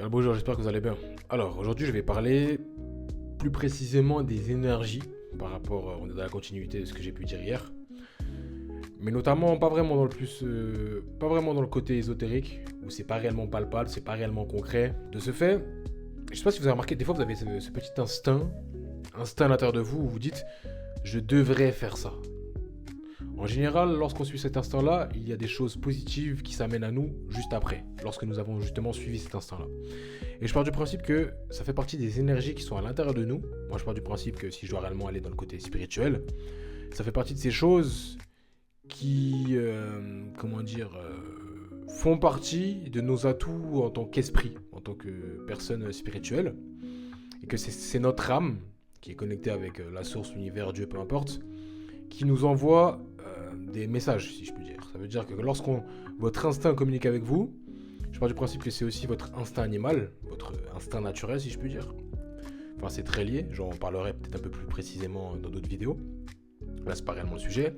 Bonjour, j'espère que vous allez bien. Alors, aujourd'hui, je vais parler plus précisément des énergies par rapport, on est dans la continuité de ce que j'ai pu dire hier, mais notamment pas vraiment dans pas vraiment dans le côté ésotérique, où c'est pas réellement palpable, c'est pas réellement concret. De ce fait, je sais pas si vous avez remarqué, des fois vous avez ce petit instinct à l'intérieur de vous où vous dites, je devrais faire ça. En général, lorsqu'on suit cet instinct-là, il y a des choses positives qui s'amènent à nous juste après, lorsque nous avons justement suivi cet instinct-là. Et je pars du principe que ça fait partie des énergies qui sont à l'intérieur de nous. Moi, je pars du principe que si je dois réellement aller dans le côté spirituel, ça fait partie de ces choses qui, font partie de nos atouts en tant qu'esprit, en tant que personne spirituelle. Et que c'est notre âme, qui est connectée avec la source, l'univers, Dieu, peu importe, qui nous envoie des messages, si je puis dire. Ça veut dire que votre instinct communique avec vous, je pars du principe que c'est aussi votre instinct animal, votre instinct naturel, si je puis dire. Enfin, c'est très lié, j'en parlerai peut-être un peu plus précisément dans d'autres vidéos. Là, c'est pas réellement le sujet.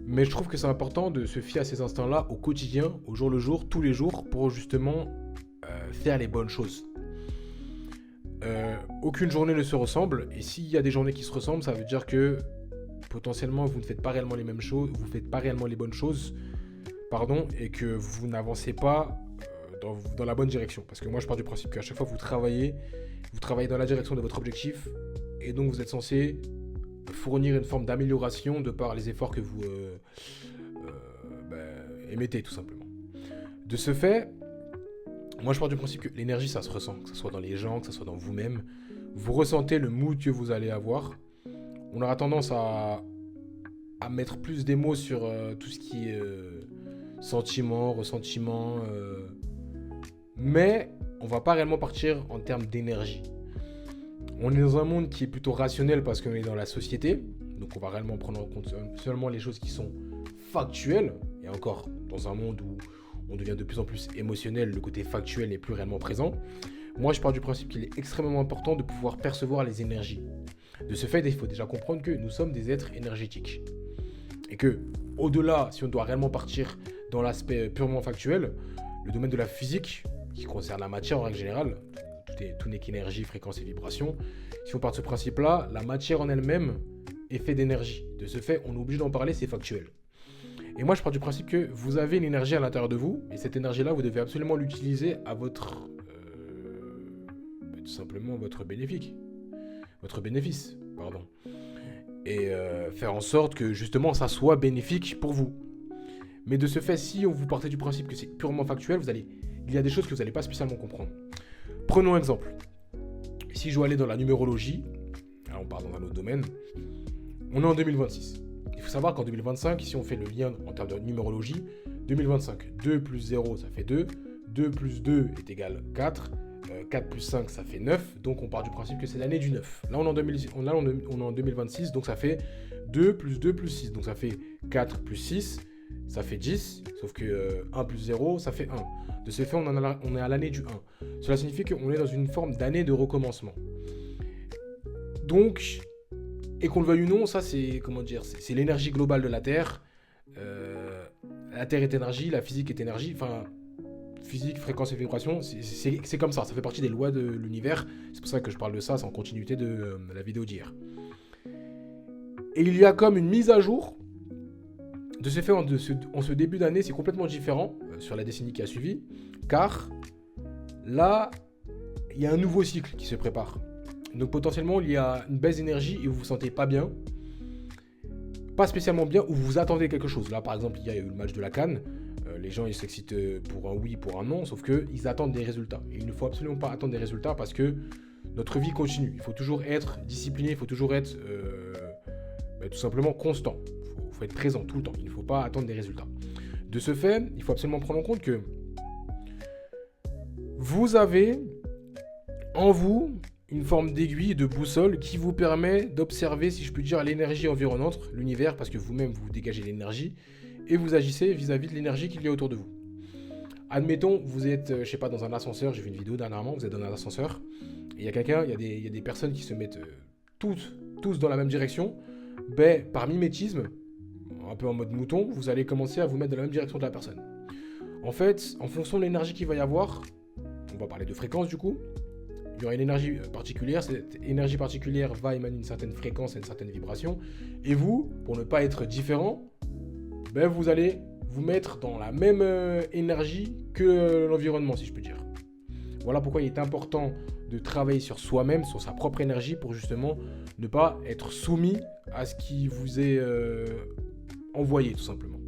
Mais je trouve que c'est important de se fier à ces instincts-là au quotidien, au jour le jour, tous les jours, pour justement faire les bonnes choses. Aucune journée ne se ressemble, et s'il y a des journées qui se ressemblent, ça veut dire que potentiellement vous ne faites pas réellement les mêmes choses, vous ne faites pas réellement les bonnes choses, et que vous n'avancez pas dans la bonne direction. Parce que moi je pars du principe qu'à chaque fois que vous travaillez dans la direction de votre objectif, et donc vous êtes censé fournir une forme d'amélioration de par les efforts que vous émettez tout simplement. De ce fait, moi je pars du principe que l'énergie ça se ressent, que ce soit dans les gens, que ce soit dans vous-même, vous ressentez le mood que vous allez avoir. On aura tendance à mettre plus des mots sur tout ce qui est sentiment, ressentiment, mais on va pas réellement partir en termes d'énergie. On est dans un monde qui est plutôt rationnel parce qu'on est dans la société, donc on va réellement prendre en compte seulement les choses qui sont factuelles, et encore, dans un monde où on devient de plus en plus émotionnel, le côté factuel n'est plus réellement présent. Moi, je pars du principe qu'il est extrêmement important de pouvoir percevoir les énergies. De ce fait, il faut déjà comprendre que nous sommes des êtres énergétiques. Et que, au-delà, si on doit réellement partir dans l'aspect purement factuel, le domaine de la physique, qui concerne la matière en règle générale, tout n'est qu'énergie, fréquence et vibration, si on part de ce principe-là, la matière en elle-même est faite d'énergie. De ce fait, on est obligé d'en parler, c'est factuel. Et moi, je pars du principe que vous avez une énergie à l'intérieur de vous, et cette énergie-là, vous devez absolument l'utiliser à votre... tout simplement votre bénéfice. Et faire en sorte que justement ça soit bénéfique pour vous. Mais de ce fait, si vous partez du principe que c'est purement factuel, il y a des choses que vous n'allez pas spécialement comprendre. Prenons un exemple. Si je dois aller dans la numérologie, là on part dans un autre domaine, on est en 2026. Il faut savoir qu'en 2025, si on fait le lien en termes de numérologie, 2025, 2 plus 0 ça fait 2, 2 plus 2 est égal 4, 4 plus 5 ça fait 9, donc on part du principe que c'est l'année du 9. Là on est en 2026, donc ça fait 2 plus 2 plus 6, donc ça fait 4 plus 6, ça fait 10, sauf que 1 plus 0 ça fait 1. De ce fait on est à l'année du 1. Cela signifie qu'on est dans une forme d'année de recommencement. Donc, et qu'on le veuille ou non, ça c'est l'énergie globale de la Terre. La Terre est énergie, la physique est énergie, enfin... Physique, fréquence et vibration, c'est comme ça fait partie des lois de l'univers. C'est pour ça que je parle de ça, c'est en continuité de la vidéo d'hier. Et il y a comme une mise à jour. De ce fait, en ce début d'année, c'est complètement différent sur la décennie qui a suivi, car là, il y a un nouveau cycle qui se prépare. Donc potentiellement, il y a une baisse d'énergie et vous vous sentez pas bien. Pas spécialement bien, ou vous attendez quelque chose. Là, par exemple, il y a eu le match de la CAN. Les gens ils s'excitent pour un oui, pour un non, sauf qu'ils attendent des résultats. Et il ne faut absolument pas attendre des résultats parce que notre vie continue. Il faut toujours être discipliné, il faut toujours être tout simplement constant. Il faut être présent tout le temps, il ne faut pas attendre des résultats. De ce fait, il faut absolument prendre en compte que vous avez en vous une forme d'aiguille, de boussole qui vous permet d'observer, si je puis dire, l'énergie environnante, l'univers, parce que vous-même vous dégagez l'énergie, et vous agissez vis-à-vis de l'énergie qu'il y a autour de vous. Admettons, vous êtes, dans un ascenseur, j'ai vu une vidéo dernièrement, vous êtes dans un ascenseur, et il y a des personnes qui se mettent tous dans la même direction, par mimétisme, un peu en mode mouton, vous allez commencer à vous mettre dans la même direction que la personne. En fait, en fonction de l'énergie qu'il va y avoir, on va parler de fréquence du coup. Il y aura une énergie particulière. Cette énergie particulière va émaner une certaine fréquence et une certaine vibration. Et vous, pour ne pas être différent, ben vous allez vous mettre dans la même énergie que l'environnement, si je peux dire. Voilà pourquoi il est important de travailler sur soi-même, sur sa propre énergie, pour justement ne pas être soumis à ce qui vous est envoyé, tout simplement.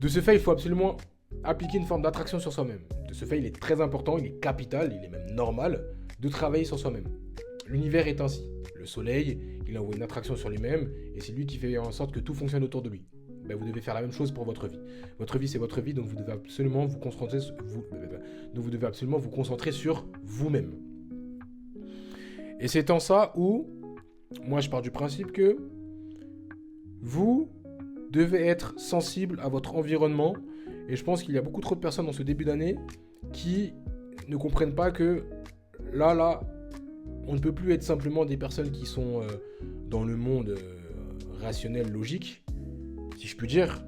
De ce fait, il faut absolument appliquer une forme d'attraction sur soi-même. De ce fait, il est très important, il est capital, il est même normal de travailler sur soi-même. L'univers est ainsi. Le soleil, il envoie une attraction sur lui-même et c'est lui qui fait en sorte que tout fonctionne autour de lui. Ben, vous devez faire la même chose pour votre vie. Votre vie, c'est votre vie, donc vous devez absolument vous concentrer sur vous-même. Et c'est en ça où, moi je pars du principe que vous devez être sensible à votre environnement. Et je pense qu'il y a beaucoup trop de personnes dans ce début d'année qui ne comprennent pas que là, on ne peut plus être simplement des personnes qui sont dans le monde rationnel, logique, si je puis dire.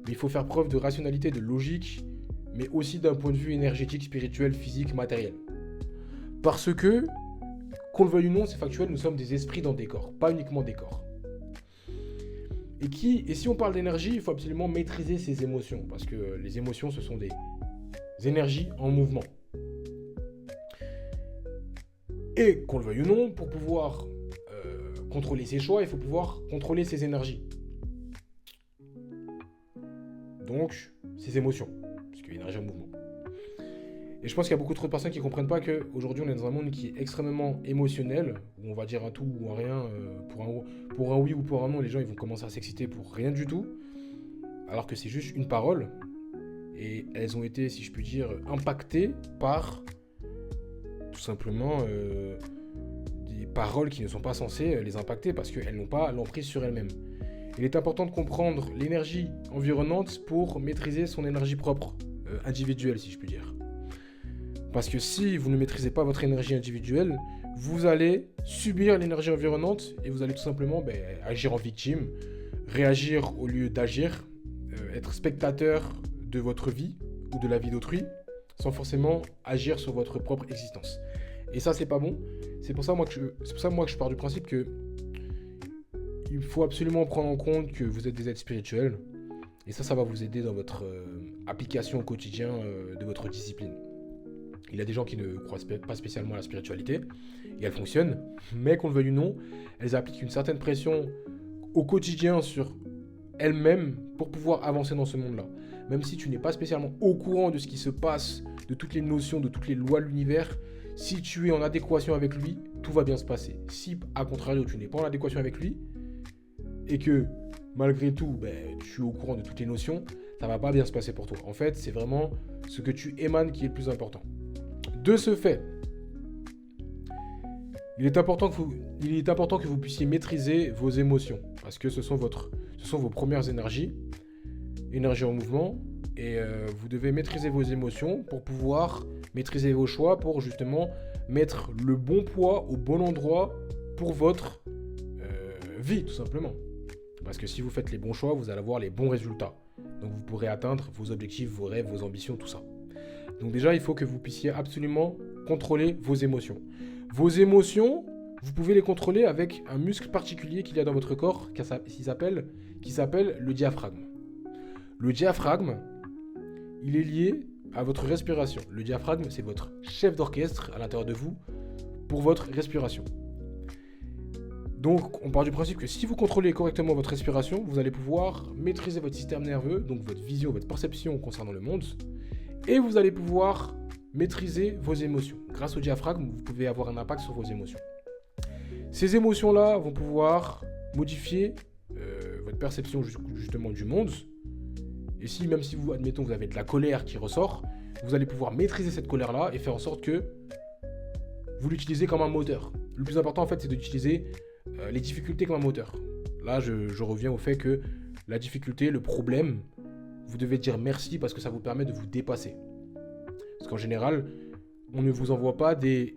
Mais il faut faire preuve de rationalité, de logique, mais aussi d'un point de vue énergétique, spirituel, physique, matériel. Parce que, qu'on le veuille ou non, c'est factuel, nous sommes des esprits dans des corps, pas uniquement des corps. Et si on parle d'énergie, il faut absolument maîtriser ses émotions, parce que les émotions, ce sont des énergies en mouvement. Et qu'on le veuille ou non, pour pouvoir contrôler ses choix, il faut pouvoir contrôler ses énergies. Donc, ses émotions, parce qu'il y a l'énergie en mouvement. Et je pense qu'il y a beaucoup trop de personnes qui ne comprennent pas qu'aujourd'hui, on est dans un monde qui est extrêmement émotionnel, où on va dire un tout ou un rien, pour un oui ou pour un non, les gens ils vont commencer à s'exciter pour rien du tout, alors que c'est juste une parole, et elles ont été, si je puis dire, impactées par, tout simplement, des paroles qui ne sont pas censées les impacter, parce qu'elles n'ont pas l'emprise sur elles-mêmes. Il est important de comprendre l'énergie environnante pour maîtriser son énergie propre, individuelle, si je puis dire. Parce que si vous ne maîtrisez pas votre énergie individuelle, vous allez subir l'énergie environnante et vous allez tout simplement agir en victime, réagir au lieu d'agir, être spectateur de votre vie ou de la vie d'autrui, sans forcément agir sur votre propre existence. Et ça, c'est pas bon. C'est pour ça moi que je pars du principe que il faut absolument prendre en compte que vous êtes des êtres spirituels. Et ça va vous aider dans votre application au quotidien de votre discipline. Il y a des gens qui ne croient pas spécialement à la spiritualité, et elle fonctionne, mais qu'on le veuille ou non, elles appliquent une certaine pression au quotidien sur elles-mêmes pour pouvoir avancer dans ce monde-là. Même si tu n'es pas spécialement au courant de ce qui se passe, de toutes les notions, de toutes les lois de l'univers, si tu es en adéquation avec lui, tout va bien se passer. Si, à contrario, tu n'es pas en adéquation avec lui, et que, malgré tout, tu es au courant de toutes les notions, ça va pas bien se passer pour toi. En fait, c'est vraiment ce que tu émanes qui est le plus important. De ce fait, il est important que vous puissiez maîtriser vos émotions, parce que ce sont vos premières énergies en mouvement, et vous devez maîtriser vos émotions pour pouvoir maîtriser vos choix, pour justement mettre le bon poids au bon endroit pour votre vie, tout simplement. Parce que si vous faites les bons choix, vous allez avoir les bons résultats. Donc vous pourrez atteindre vos objectifs, vos rêves, vos ambitions, tout ça. Donc déjà, il faut que vous puissiez absolument contrôler vos émotions. Vos émotions, vous pouvez les contrôler avec un muscle particulier qu'il y a dans votre corps qui s'appelle le diaphragme. Le diaphragme, il est lié à votre respiration. Le diaphragme, c'est votre chef d'orchestre à l'intérieur de vous pour votre respiration. Donc, on part du principe que si vous contrôlez correctement votre respiration, vous allez pouvoir maîtriser votre système nerveux, donc votre vision, votre perception concernant le monde, et vous allez pouvoir maîtriser vos émotions. Grâce au diaphragme, vous pouvez avoir un impact sur vos émotions. Ces émotions-là vont pouvoir modifier votre perception justement du monde. Et si, même si vous, admettons, vous avez de la colère qui ressort, vous allez pouvoir maîtriser cette colère-là et faire en sorte que vous l'utilisez comme un moteur. Le plus important, en fait, c'est d'utiliser les difficultés comme un moteur. Là, je reviens au fait que la difficulté, le problème, vous devez dire merci parce que ça vous permet de vous dépasser. Parce qu'en général, on ne vous envoie pas des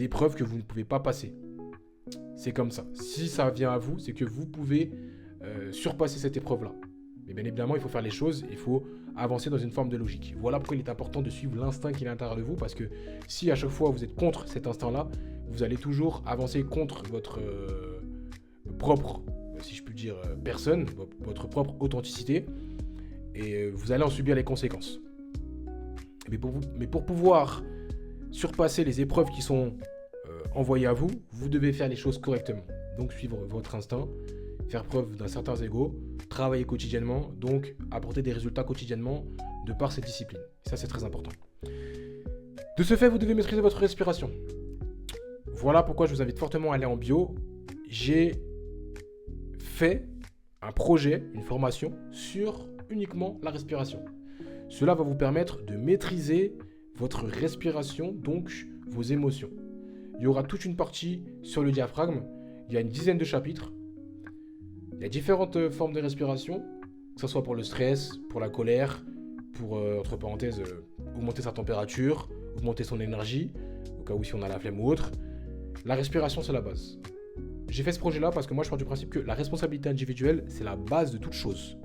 épreuves que vous ne pouvez pas passer. C'est comme ça. Si ça vient à vous, c'est que vous pouvez surpasser cette épreuve-là. Mais bien évidemment, il faut faire les choses, il faut avancer dans une forme de logique. Voilà pourquoi il est important de suivre l'instinct qui est à l'intérieur de vous, parce que si à chaque fois vous êtes contre cet instinct-là, vous allez toujours avancer contre votre propre, si je puis dire, personne, votre propre authenticité, et vous allez en subir les conséquences. Mais pour pouvoir surpasser les épreuves qui sont envoyées à vous, vous devez faire les choses correctement. Donc suivre votre instinct, faire preuve d'un certain ego, travailler quotidiennement, donc apporter des résultats quotidiennement de par cette discipline. Et ça, c'est très important. De ce fait, vous devez maîtriser votre respiration. Voilà pourquoi je vous invite fortement à aller en bio. J'ai fait un projet, une formation sur uniquement la respiration. Cela va vous permettre de maîtriser votre respiration, donc vos émotions. Il y aura toute une partie sur le diaphragme. Il y a une dizaine de chapitres. Il y a différentes formes de respiration, que ce soit pour le stress, pour la colère, pour, entre parenthèses, augmenter sa température, augmenter son énergie, au cas où si on a la flemme ou autre. La respiration, c'est la base. J'ai fait ce projet-là parce que moi, je pars du principe que la responsabilité individuelle, c'est la base de toute chose.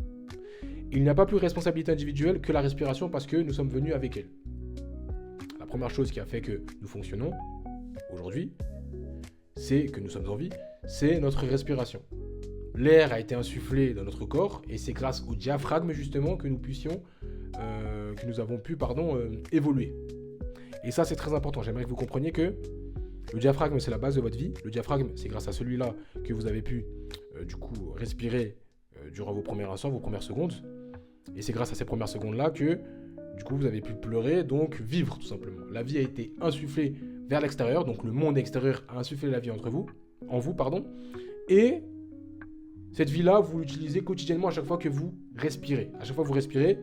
Il n'y a pas plus de responsabilité individuelle que la respiration parce que nous sommes venus avec elle. La première chose qui a fait que nous fonctionnons aujourd'hui, c'est que nous sommes en vie, c'est notre respiration. L'air a été insufflé dans notre corps et c'est grâce au diaphragme justement que nous avons pu évoluer. Et ça, c'est très important. J'aimerais que vous compreniez que le diaphragme, c'est la base de votre vie. Le diaphragme, c'est grâce à celui-là que vous avez pu respirer durant vos premiers instants, vos premières secondes. Et c'est grâce à ces premières secondes-là que vous avez pu pleurer, donc vivre tout simplement. La vie a été insufflée vers l'extérieur, donc le monde extérieur a insufflé la vie en vous. Et cette vie-là, vous l'utilisez quotidiennement à chaque fois que vous respirez. À chaque fois que vous respirez,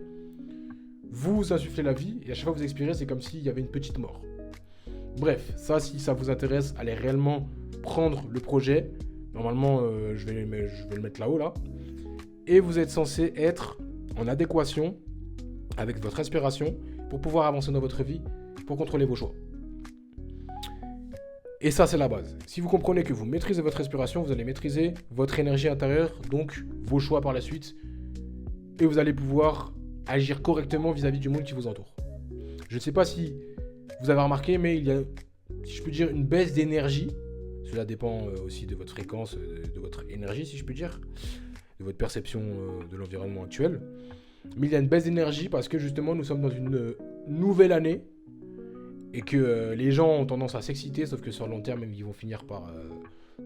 vous insufflez la vie, et à chaque fois que vous expirez, c'est comme s'il y avait une petite mort. Bref, ça, si ça vous intéresse, allez réellement prendre le projet. Normalement, je vais le mettre là-haut, là. Et vous êtes censé être en adéquation avec votre respiration pour pouvoir avancer dans votre vie, pour contrôler vos choix. Et ça, c'est la base. Si vous comprenez que vous maîtrisez votre respiration, vous allez maîtriser votre énergie intérieure, donc vos choix par la suite, et vous allez pouvoir agir correctement vis-à-vis du monde qui vous entoure. Je ne sais pas si vous avez remarqué, mais il y a, si je peux dire, une baisse d'énergie. Cela dépend aussi de votre fréquence, de votre énergie, si je peux dire, de votre perception de l'environnement actuel. Mais il y a une baisse d'énergie parce que justement, nous sommes dans une nouvelle année et que les gens ont tendance à s'exciter, sauf que sur le long terme, ils vont finir par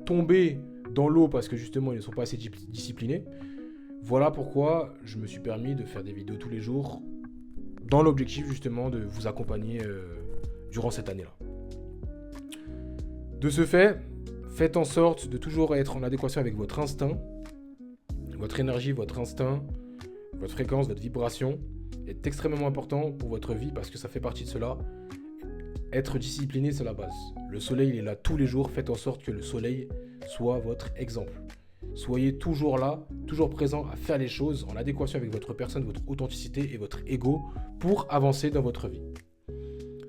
tomber dans l'eau parce que justement, ils ne sont pas assez disciplinés. Voilà pourquoi je me suis permis de faire des vidéos tous les jours dans l'objectif justement de vous accompagner durant cette année-là. De ce fait, faites en sorte de toujours être en adéquation avec votre instinct, votre énergie, votre instinct, votre fréquence, votre vibration est extrêmement important pour votre vie parce que ça fait partie de cela. Être discipliné, c'est la base. Le soleil, il est là tous les jours. Faites en sorte que le soleil soit votre exemple. Soyez toujours là, toujours présent à faire les choses en adéquation avec votre personne, votre authenticité et votre ego pour avancer dans votre vie.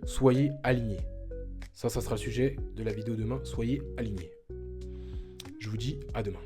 Soyez alignés. Ça sera le sujet de la vidéo demain. Soyez alignés. Je vous dis à demain.